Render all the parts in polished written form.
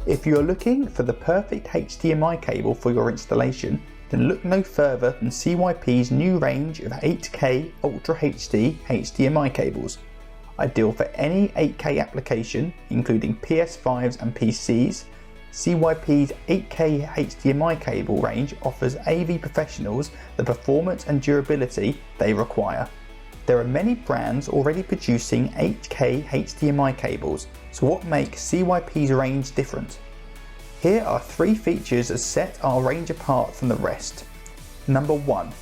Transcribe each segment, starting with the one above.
If you're looking for the perfect HDMI cable for your installation, then look no further than CYP's new range of 8K Ultra HD HDMI cables. Ideal for any 8K application, including PS5s and PCs, CYP's 8K HDMI cable range offers AV professionals the performance and durability they require. There are many brands already producing 8K HDMI cables, so what makes CYP's range different? Here are 3 features that set our range apart from the rest. Number 1.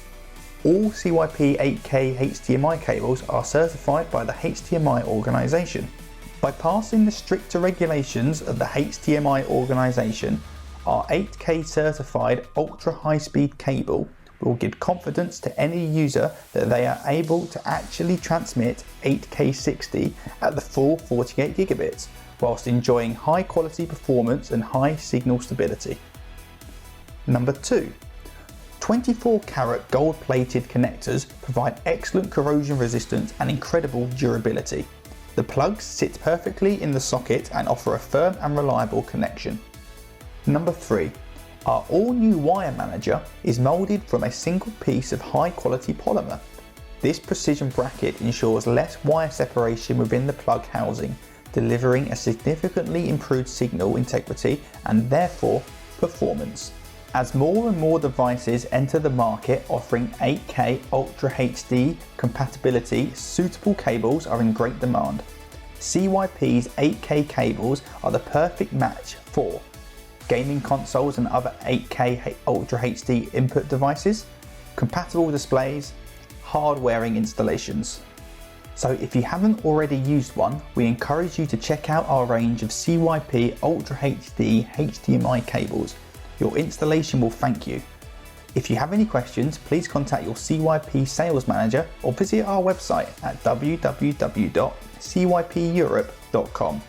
All CYP 8K HDMI cables are certified by the HDMI organisation. By passing the stricter regulations of the HDMI organisation, our 8K certified ultra high-speed cable will give confidence to any user that they are able to actually transmit 8K 60 at the full 48 gigabits, whilst enjoying high quality performance and high signal stability. Number 2. 24-karat gold-plated connectors provide excellent corrosion resistance and incredible durability. The plugs sit perfectly in the socket and offer a firm and reliable connection. Number 3. Our all-new wire manager is moulded from a single piece of high-quality polymer. This precision bracket ensures less wire separation within the plug housing, delivering a significantly improved signal integrity and therefore performance. As more and more devices enter the market offering 8K Ultra HD compatibility, suitable cables are in great demand. CYP's 8K cables are the perfect match for gaming consoles and other 8K Ultra HD input devices, compatible displays, hard-wearing installations. So if you haven't already used one, we encourage you to check out our range of CYP Ultra HD HDMI cables. Your installation will thank you. If you have any questions, please contact your CYP sales manager or visit our website at www.cypeurope.com.